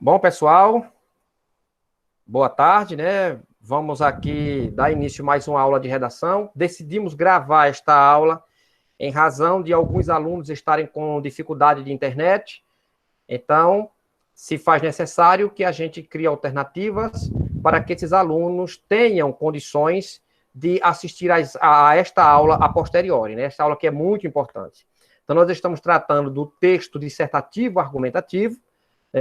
Bom, pessoal, boa tarde, né? Vamos aqui dar início a mais uma aula de redação. Decidimos gravar esta aula em razão de alguns alunos estarem com dificuldade de internet. Então, se faz necessário que a gente crie alternativas para que esses alunos tenham condições de assistir a esta aula a posteriori, né? Esta aula que é muito importante. Então, nós estamos tratando do texto dissertativo argumentativo.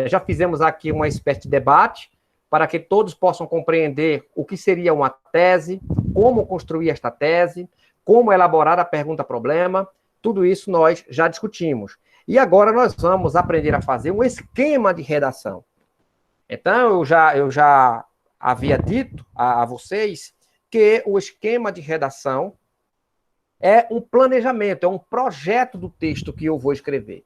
Já fizemos aqui uma espécie de debate para que todos possam compreender o que seria uma tese, como construir esta tese, como elaborar a pergunta-problema. Tudo isso nós já discutimos. E agora nós vamos aprender a fazer um esquema de redação. Então, eu já havia dito a vocês que o esquema de redação é um planejamento, é um projeto do texto que eu vou escrever.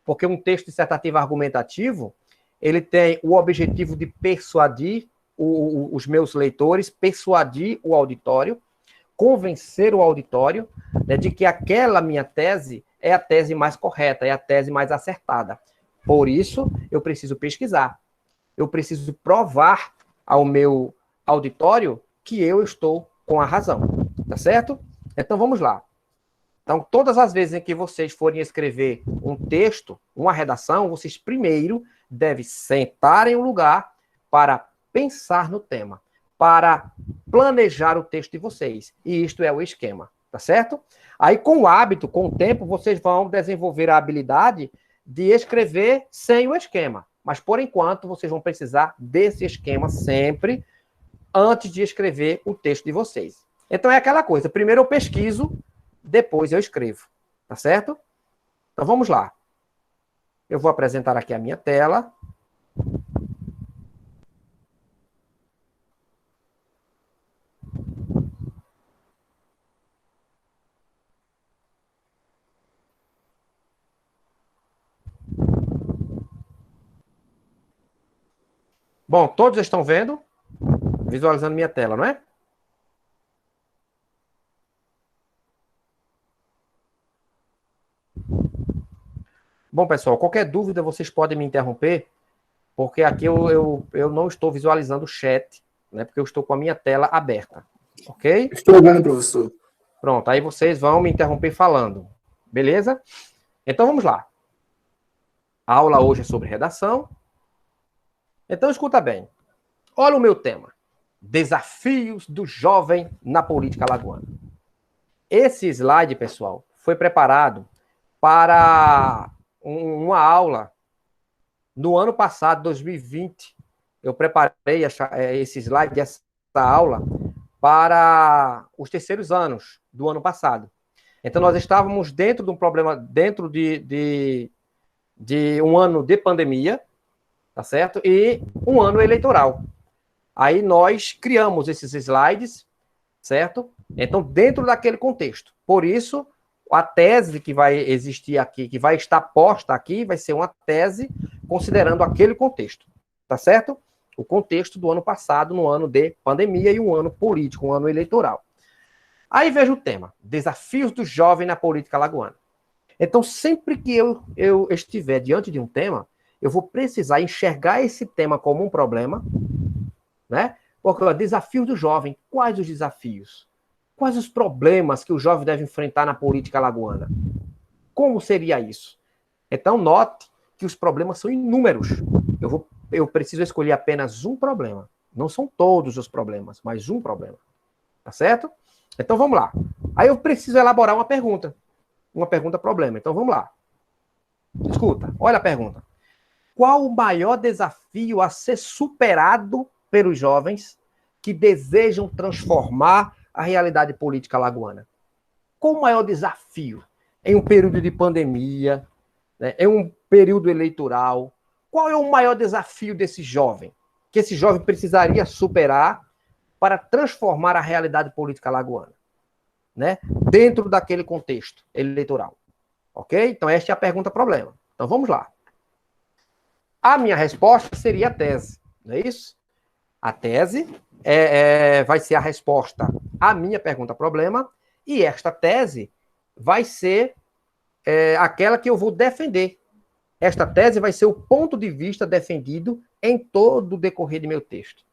Porque um texto dissertativo argumentativo, ele tem o objetivo de persuadir os meus leitores, persuadir o auditório, convencer o auditório, né, de que aquela minha tese é a tese mais correta, é a tese mais acertada. Por isso, eu preciso pesquisar. Eu preciso provar ao meu auditório que eu estou com a razão. Tá certo? Então, vamos lá. Então, todas as vezes em que vocês forem escrever um texto, uma redação, vocês primeiro devem sentar em um lugar para pensar no tema, para planejar o texto de vocês. E isto é o esquema, tá certo? Aí, com o hábito, com o tempo, vocês vão desenvolver a habilidade de escrever sem o esquema. Mas, por enquanto, vocês vão precisar desse esquema sempre antes de escrever o texto de vocês. Então, é aquela coisa. Primeiro eu pesquiso, depois eu escrevo, tá certo? Então, vamos lá. Eu vou apresentar aqui a minha tela. Bom, todos estão vendo? Visualizando minha tela, não é? Bom, pessoal, qualquer dúvida vocês podem me interromper, porque aqui eu não estou visualizando o chat, né? Porque eu estou com a minha tela aberta, ok? Estou vendo, professor. Pronto, aí vocês vão me interromper falando, beleza? Então vamos lá. A aula hoje é sobre redação. Então escuta bem. Olha o meu tema. Desafios do jovem na política alagoana. Esse slide, pessoal, foi preparado para uma aula no ano passado, 2020. Eu preparei esse slide, essa aula, para os terceiros anos do ano passado. Então, nós estávamos dentro de um problema, dentro de um ano de pandemia, tá certo? E um ano eleitoral. Aí nós criamos esses slides, certo? Então, dentro daquele contexto. Por isso, a tese que vai existir aqui, que vai estar posta aqui, vai ser uma tese considerando aquele contexto, tá certo? O contexto do ano passado, no ano de pandemia e um ano político, um ano eleitoral. Aí veja o tema, desafios do jovem na política alagoana. Então, sempre que eu estiver diante de um tema, eu vou precisar enxergar esse tema como um problema, né? Porque o desafio do jovem, quais os desafios? Quais os problemas que o jovem deve enfrentar na política alagoana? Como seria isso? Então, note que os problemas são inúmeros. Eu preciso escolher apenas um problema. Não são todos os problemas, mas um problema. Tá certo? Então, vamos lá. Aí eu preciso elaborar uma pergunta. Uma pergunta-problema. Então, vamos lá. Escuta, olha a pergunta. Qual o maior desafio a ser superado pelos jovens que desejam transformar a realidade política alagoana? Qual o maior desafio em um período de pandemia, né, em um período eleitoral? Qual é o maior desafio desse jovem? Que esse jovem precisaria superar para transformar a realidade política alagoana, né, dentro daquele contexto eleitoral. Ok? Então, esta é a pergunta-problema. Então, vamos lá. A minha resposta seria a tese, não é isso? A tese vai ser a resposta à minha pergunta-problema, e esta tese vai ser aquela que eu vou defender. esta tese vai ser o ponto de vista defendido em todo o decorrer de meu texto.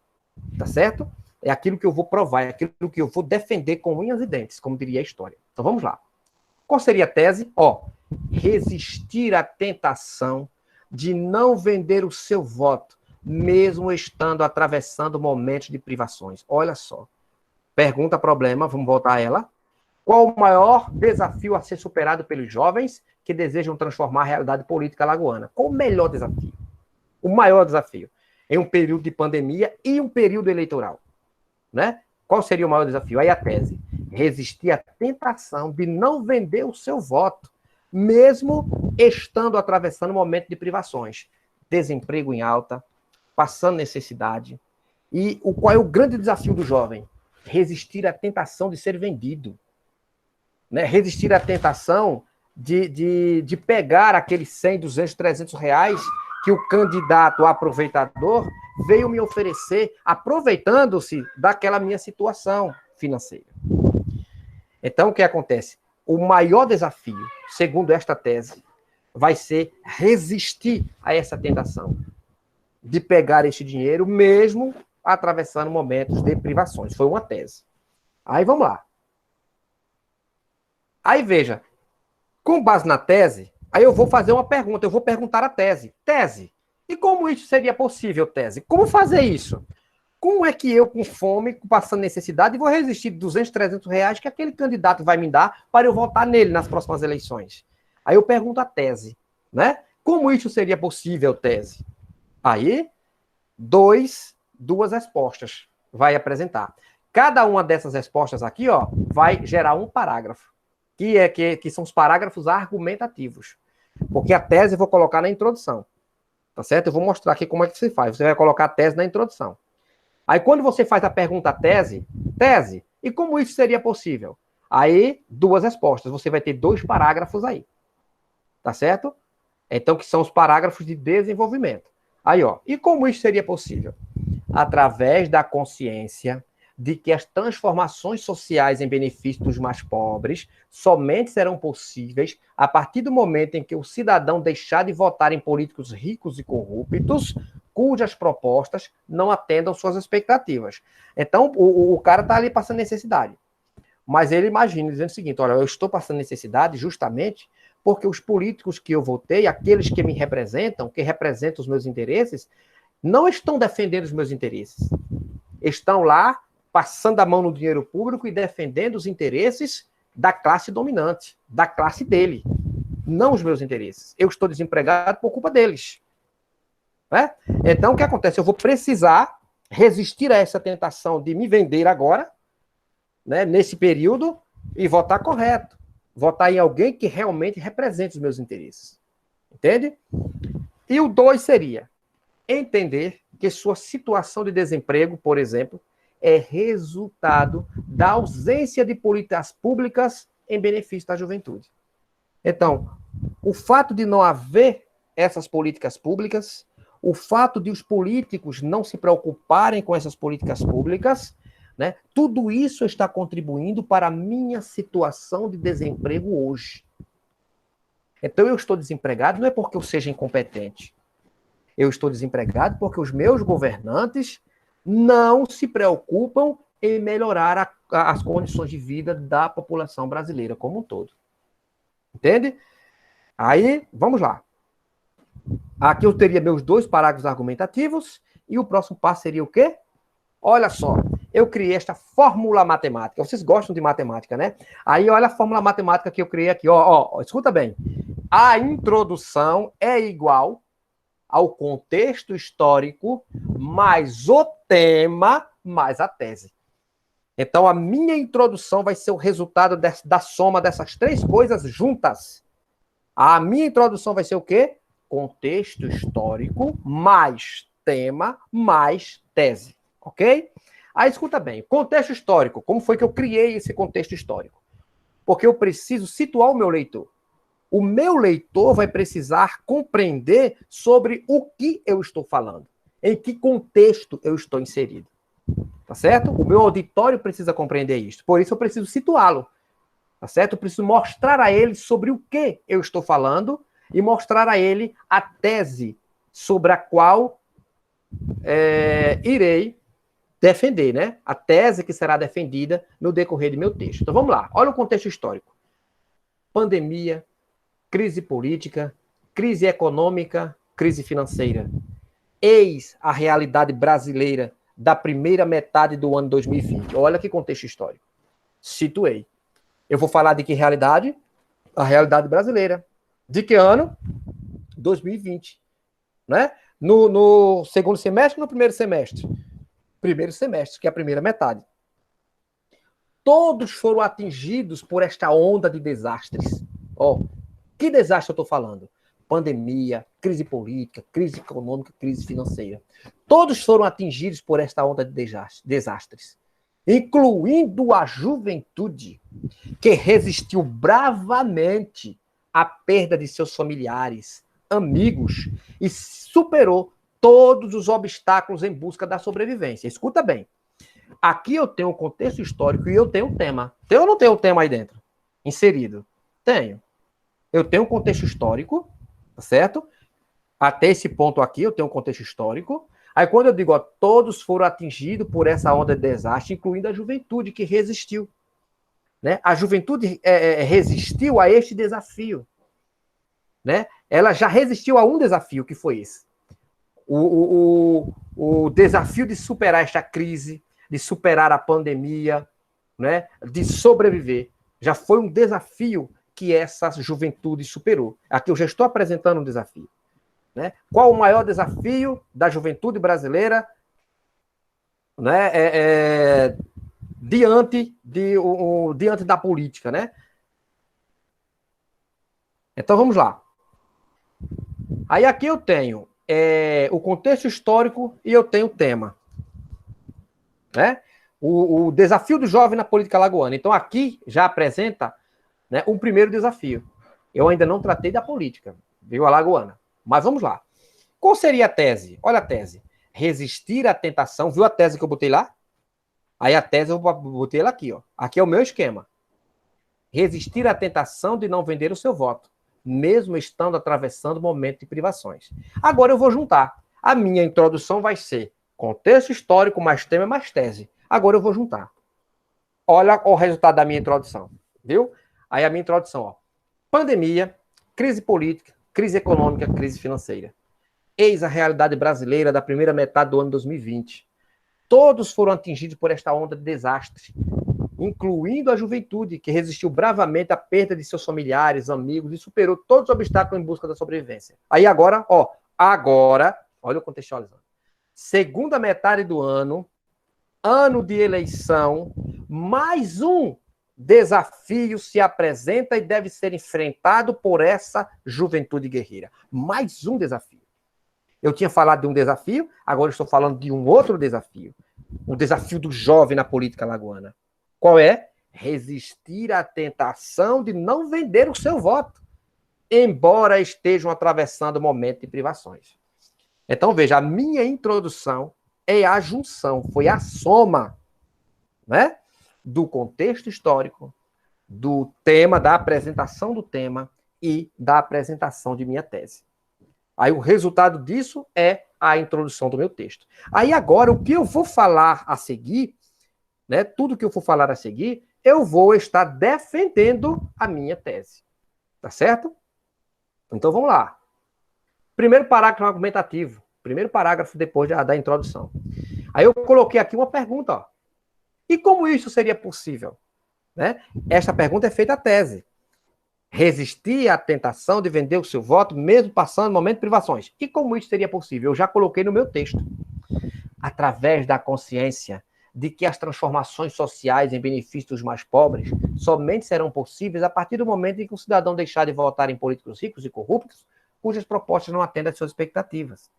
Tá certo? É aquilo que eu vou provar, é aquilo que eu vou defender com unhas e dentes, como diria a história. Então vamos lá. Qual seria a tese? Resistir à tentação de não vender o seu voto, mesmo estando atravessando momentos de privações. Olha só. Pergunta, problema, vamos voltar a ela. Qual o maior desafio a ser superado pelos jovens que desejam transformar a realidade política alagoana? Qual o melhor desafio? O maior desafio em um período de pandemia e um período eleitoral, né? Qual seria o maior desafio? Aí a tese: resistir à tentação de não vender o seu voto, mesmo estando atravessando um momento de privações, desemprego em alta, passando necessidade. E qual é o grande desafio do jovem? Resistir à tentação de ser vendido, né? Resistir à tentação de pegar aqueles 100, 200, 300 reais que o candidato aproveitador veio me oferecer, aproveitando-se daquela minha situação financeira. Então, o que acontece? O maior desafio, segundo esta tese, vai ser resistir a essa tentação de pegar este dinheiro, mesmo atravessando momentos de privações. Foi uma tese. Aí, vamos lá. Aí, veja, com base na tese, aí eu vou fazer uma pergunta, eu vou perguntar a tese. Tese, e como isso seria possível, tese? Como fazer isso? Como é que eu, com fome, passando necessidade, vou resistir de 200, 300 reais que aquele candidato vai me dar para eu votar nele nas próximas eleições? Aí eu pergunto a tese, né? Como isso seria possível, tese? Aí, duas respostas vai apresentar. Cada uma dessas respostas aqui, vai gerar um parágrafo, que são os parágrafos argumentativos. Porque a tese eu vou colocar na introdução. Tá certo? Eu vou mostrar aqui como é que se faz. Você vai colocar a tese na introdução. Aí, quando você faz a pergunta tese, e como isso seria possível? Aí, duas respostas. Você vai ter 2 parágrafos aí. Tá certo? Então, que são os parágrafos de desenvolvimento. Aí, e como isso seria possível? Através da consciência de que as transformações sociais em benefício dos mais pobres somente serão possíveis a partir do momento em que o cidadão deixar de votar em políticos ricos e corruptos, cujas propostas não atendam suas expectativas. Então, o cara está ali passando necessidade. Mas ele imagina, dizendo o seguinte: olha, eu estou passando necessidade justamente porque os políticos que eu votei, aqueles que me representam, que representam os meus interesses, não estão defendendo os meus interesses. Estão lá passando a mão no dinheiro público e defendendo os interesses da classe dominante, da classe dele, não os meus interesses. Eu estou desempregado por culpa deles. Né? Então, o que acontece? Eu vou precisar resistir a essa tentação de me vender agora, né, nesse período, e votar correto. Votar em alguém que realmente represente os meus interesses. Entende? E o 2 seria entender que sua situação de desemprego, por exemplo, é resultado da ausência de políticas públicas em benefício da juventude. Então, o fato de não haver essas políticas públicas, o fato de os políticos não se preocuparem com essas políticas públicas, né, tudo isso está contribuindo para a minha situação de desemprego hoje. Então, eu estou desempregado não é porque eu seja incompetente. Eu estou desempregado porque os meus governantes não se preocupam em melhorar as condições de vida da população brasileira como um todo. Entende? Aí, vamos lá. Aqui eu teria meus 2 parágrafos argumentativos e o próximo passo seria o quê? Olha só, eu criei esta fórmula matemática. Vocês gostam de matemática, né? Aí, olha a fórmula matemática que eu criei aqui. Escuta bem. A introdução é igual ao contexto histórico, mais o tema, mais a tese. Então, a minha introdução vai ser o resultado da soma dessas 3 coisas juntas. A minha introdução vai ser o quê? Contexto histórico, mais tema, mais tese. Ok? Aí, escuta bem. Contexto histórico. Como foi que eu criei esse contexto histórico? Porque eu preciso situar o meu leitor. O meu leitor vai precisar compreender sobre o que eu estou falando, em que contexto eu estou inserido. Tá certo? O meu auditório precisa compreender isso. Por isso eu preciso situá-lo. Tá certo? Eu preciso mostrar a ele sobre o que eu estou falando e mostrar a ele a tese sobre a qual irei defender, né? A tese que será defendida no decorrer de meu texto. Então vamos lá, olha o contexto histórico. Pandemia, crise política, crise econômica, crise financeira. Eis a realidade brasileira da primeira metade do ano 2020. Olha que contexto histórico. Situei. Eu vou falar de que realidade? A realidade brasileira. De que ano? 2020. Né? No segundo semestre ou no primeiro semestre? Primeiro semestre, que é a primeira metade. Todos foram atingidos por esta onda de desastres. Que desastre eu estou falando? Pandemia, crise política, crise econômica, crise financeira. Todos foram atingidos por esta onda de desastres, incluindo a juventude, que resistiu bravamente à perda de seus familiares, amigos, e superou todos os obstáculos em busca da sobrevivência. Escuta bem. Aqui eu tenho um contexto histórico e eu tenho um tema. Tem ou não tem um tema aí dentro? Inserido? Tenho. Eu tenho um contexto histórico, tá certo? Até esse ponto aqui eu tenho um contexto histórico. Aí quando eu digo, todos foram atingidos por essa onda de desastre, incluindo a juventude que resistiu. Né? A juventude resistiu a este desafio. Né? Ela já resistiu a um desafio, que foi esse. O desafio de superar esta crise, de superar a pandemia, né? De sobreviver. Já foi um desafio que essa juventude superou. Aqui eu já estou apresentando um desafio. Né? Qual o maior desafio da juventude brasileira, né? Diante da política, né? Então vamos lá. Aí aqui eu tenho o contexto histórico e eu tenho o tema. Né? O desafio do jovem na política alagoana. Então aqui já apresenta, né, um primeiro desafio. Eu ainda não tratei da política, viu, alagoana. Mas vamos lá. Qual seria a tese? Olha a tese. Resistir à tentação. Viu a tese que eu botei lá? Aí a tese eu botei ela aqui, ó. Aqui é o meu esquema. Resistir à tentação de não vender o seu voto, mesmo estando atravessando momento de privações. Agora eu vou juntar. A minha introdução vai ser contexto histórico, mais tema, mais tese. Agora eu vou juntar. Olha o resultado da minha introdução. Viu? Aí a minha introdução, ó. Pandemia, crise política, crise econômica, crise financeira. Eis a realidade brasileira da primeira metade do ano 2020. Todos foram atingidos por esta onda de desastre, incluindo a juventude, que resistiu bravamente à perda de seus familiares, amigos e superou todos os obstáculos em busca da sobrevivência. Aí agora, olha o contextualizando. Segunda metade do ano, ano de eleição, mais um desafio se apresenta e deve ser enfrentado por essa juventude guerreira. Mais um desafio. Eu tinha falado de um desafio, agora estou falando de um outro desafio. O desafio do jovem na política alagoana. Qual é? Resistir à tentação de não vender o seu voto, embora estejam atravessando momentos de privações. Então, veja, a minha introdução é a junção, foi a soma, né, do contexto histórico, do tema, da apresentação do tema e da apresentação de minha tese. Aí o resultado disso é a introdução do meu texto. Aí agora, o que eu vou falar a seguir, né, tudo que eu for falar a seguir, eu vou estar defendendo a minha tese. Tá certo? Então vamos lá. Primeiro parágrafo argumentativo. Primeiro parágrafo depois da introdução. Aí eu coloquei aqui uma pergunta. Ó. E como isso seria possível? Né? Esta pergunta é feita à tese. Resistir à tentação de vender o seu voto, mesmo passando momentos de privações. E como isso seria possível? Eu já coloquei no meu texto. Através da consciência de que as transformações sociais em benefício dos mais pobres somente serão possíveis a partir do momento em que o cidadão deixar de votar em políticos ricos e corruptos, cujas propostas não atendem às suas expectativas.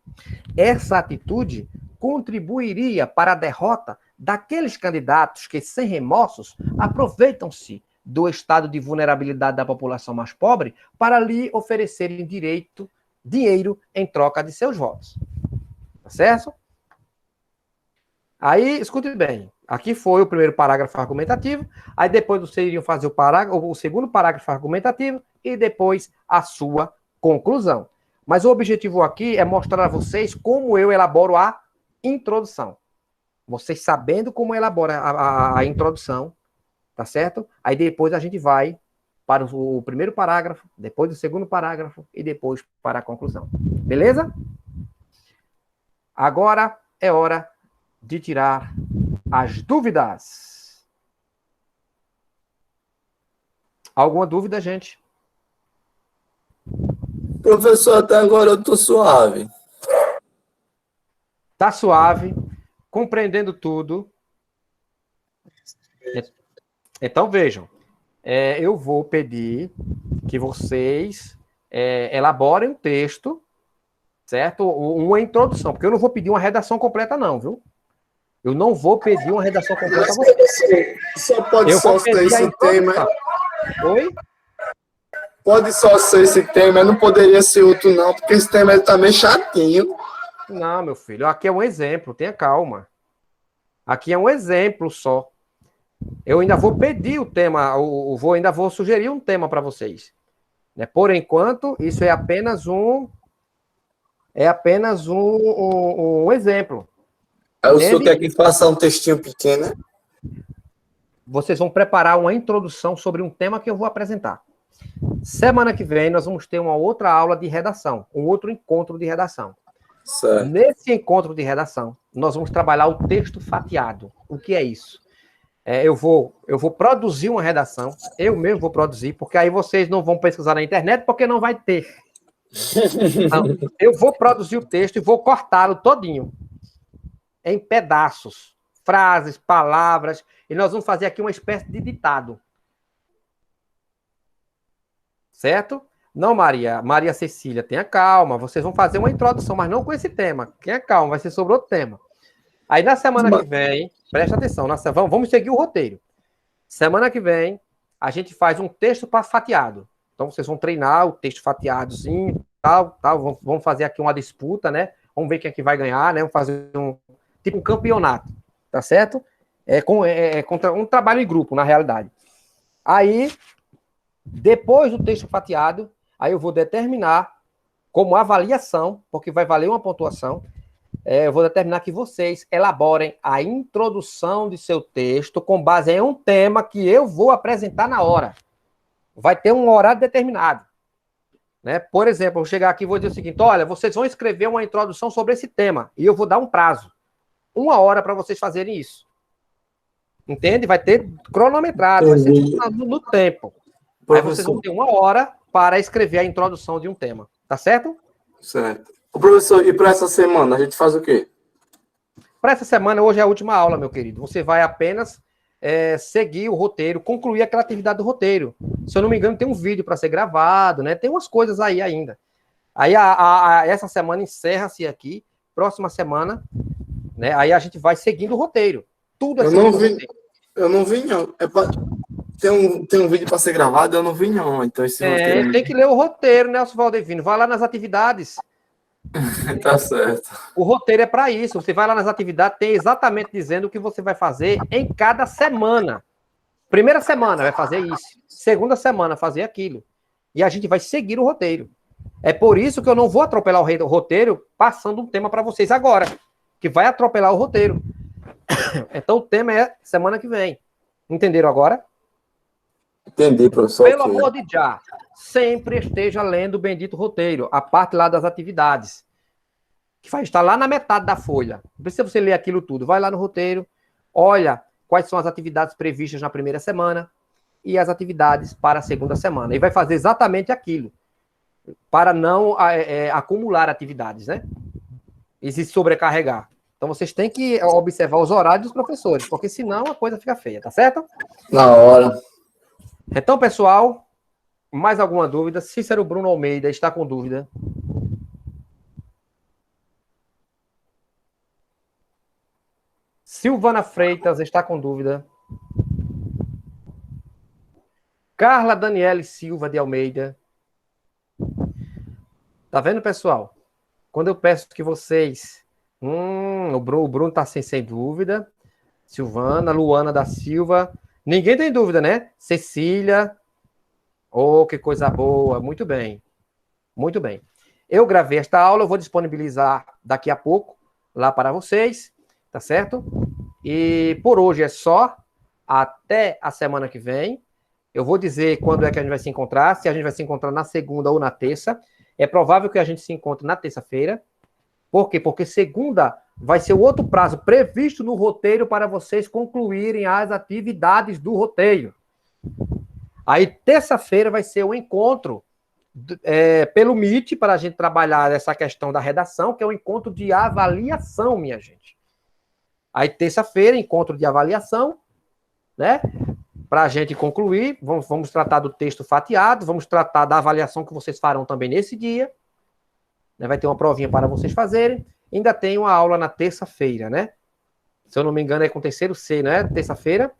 Essa atitude contribuiria para a derrota daqueles candidatos que, sem remorsos, aproveitam-se do estado de vulnerabilidade da população mais pobre para lhe oferecerem dinheiro em troca de seus votos. Tá certo? Aí, escute bem, aqui foi o primeiro parágrafo argumentativo, aí depois vocês iriam fazer o segundo parágrafo argumentativo e depois a sua conclusão. Mas o objetivo aqui é mostrar a vocês como eu elaboro a introdução. Vocês sabendo como elabora a introdução, tá certo? Aí depois a gente vai para o primeiro parágrafo, depois o segundo parágrafo e depois para a conclusão. Beleza? Agora é hora de tirar as dúvidas. Alguma dúvida, gente? Professor, até agora eu tô suave. Tá suave, compreendendo tudo. Então, vejam, eu vou pedir que vocês elaborem um texto, certo? Uma introdução, porque eu não vou pedir uma redação completa, não, viu? Eu não vou pedir uma redação completa a vocês. Só pode só ser esse tema. Oi? Pode só ser esse tema, não poderia ser outro, não, porque esse tema tá meio chatinho. Não, meu filho, aqui é um exemplo, tenha calma. Aqui é um exemplo só. Eu ainda vou pedir o tema, ainda vou sugerir um tema para vocês. Né? Por enquanto, isso é apenas um exemplo. Aí o senhor quer que faça um textinho pequeno, né? Vocês vão preparar uma introdução sobre um tema que eu vou apresentar. Semana que vem, nós vamos ter uma outra aula de redação, um outro encontro de redação. Certo. Nesse encontro de redação, nós vamos trabalhar o texto fatiado. O que é isso? Eu vou produzir uma redação, eu mesmo vou produzir, porque aí vocês não vão pesquisar na internet, porque não vai ter. Então, eu vou produzir o texto e vou cortá-lo todinho, em pedaços, frases, palavras, e nós vamos fazer aqui uma espécie de ditado. Certo? Não, Maria Cecília, tenha calma, vocês vão fazer uma introdução, mas não com esse tema. Tenha calma, vai ser sobre outro tema. Aí na semana que vem, presta atenção, vamos seguir o roteiro. Semana que vem, a gente faz um texto fatiado. Então vocês vão treinar o texto fatiadozinho, tal, vamos fazer aqui uma disputa, né? Vamos ver quem é que vai ganhar, né? Vamos fazer um campeonato, tá certo? Contra um trabalho em grupo, na realidade. Aí, depois do texto fatiado, aí eu vou determinar como avaliação, porque vai valer uma pontuação, eu vou determinar que vocês elaborem a introdução de seu texto com base em um tema que eu vou apresentar na hora. Vai ter um horário determinado. Né? Por exemplo, eu vou chegar aqui e vou dizer o seguinte, olha, vocês vão escrever uma introdução sobre esse tema, e eu vou dar um prazo. 1 hora para vocês fazerem isso. Entende? Vai ter cronometrado, vai ser no tempo. Aí vocês vão ter 1 hora para escrever a introdução de um tema. Tá certo? Certo. O professor, e para essa semana, a gente faz o quê? Para essa semana, hoje é a última aula, meu querido. Você vai apenas seguir o roteiro, concluir aquela atividade do roteiro. Se eu não me engano, tem um vídeo para ser gravado, né? Tem umas coisas aí ainda. Aí essa semana encerra-se aqui. Próxima semana, né? Aí a gente vai seguindo o roteiro. Tudo assim. Eu não vi, não. Tem um vídeo para ser gravado, eu não vi, não. Então, roteiro... Tem que ler o roteiro, Nelson Valdevino. Vai lá nas atividades. Tá certo. O roteiro é para isso. Você vai lá nas atividades, tem exatamente dizendo o que você vai fazer em cada semana. Primeira semana vai fazer isso. Segunda semana fazer aquilo. E a gente vai seguir o roteiro. É por isso que eu não vou atropelar o roteiro passando um tema para vocês agora, que vai atropelar o roteiro. Então o tema é semana que vem. Entenderam agora? Entendi, professor. Pelo amor de Já, sempre esteja lendo o bendito roteiro, a parte lá das atividades, que vai estar lá na metade da folha. Não precisa você ler aquilo tudo. Vai lá no roteiro, olha quais são as atividades previstas na primeira semana e as atividades para a segunda semana. E vai fazer exatamente aquilo, para não acumular atividades, né? E se sobrecarregar. Então, vocês têm que observar os horários dos professores, porque senão a coisa fica feia, tá certo? Na hora. Então, pessoal, mais alguma dúvida? Cícero Bruno Almeida está com dúvida? Silvana Freitas está com dúvida? Carla Daniele Silva de Almeida? Tá vendo, pessoal? Quando eu peço que vocês... o Bruno está sem dúvida. Silvana, Luana da Silva... Ninguém tem dúvida, né? Cecília. Oh, que coisa boa. Muito bem. Muito bem. Eu gravei esta aula, eu vou disponibilizar daqui a pouco lá para vocês, tá certo? E por hoje é só, até a semana que vem. Eu vou dizer quando é que a gente vai se encontrar, se a gente vai se encontrar na segunda ou na terça. É provável que a gente se encontre na terça-feira. Por quê? Porque segunda vai ser o outro prazo previsto no roteiro para vocês concluírem as atividades do roteiro. Aí, terça-feira vai ser o encontro pelo Meet, para a gente trabalhar essa questão da redação, que é um encontro de avaliação, minha gente. Aí, terça-feira, encontro de avaliação, né? Para a gente concluir, vamos tratar do texto fatiado, vamos tratar da avaliação que vocês farão também nesse dia. Né? Vai ter uma provinha para vocês fazerem. Ainda tem uma aula na terça-feira, né? Se eu não me engano, é com terceiro C, né? Terça-feira.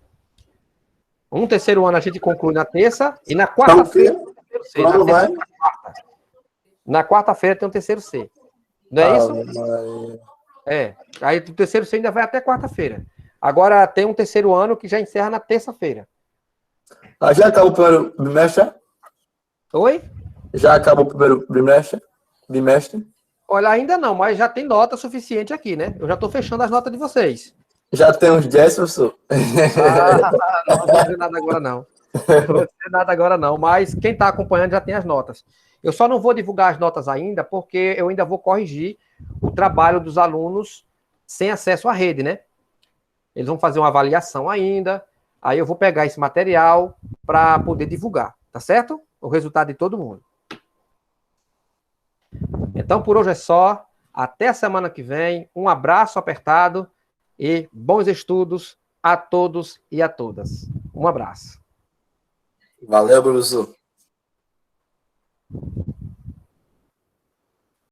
Um terceiro ano a gente conclui na terça, e na quarta-feira C. Na quarta-feira tem um terceiro C. Não é isso? É. Aí o terceiro C ainda vai até quarta-feira. Agora tem um terceiro ano que já encerra na terça-feira. Já acabou o primeiro bimestre? Oi? Já acabou o primeiro bimestre? Olha, ainda não, mas já tem nota suficiente aqui, né? Eu já estou fechando as notas de vocês. Já tem uns 10, professor? Não vou dizer nada agora, não. Não vou dizer nada agora, não. Mas quem está acompanhando já tem as notas. Eu só não vou divulgar as notas ainda, porque eu ainda vou corrigir o trabalho dos alunos sem acesso à rede, né? Eles vão fazer uma avaliação ainda. Aí eu vou pegar esse material para poder divulgar, tá certo? O resultado de todo mundo. Então, por hoje é só. Até a semana que vem. Um abraço apertado e bons estudos a todos e a todas. Um abraço. Valeu, professor.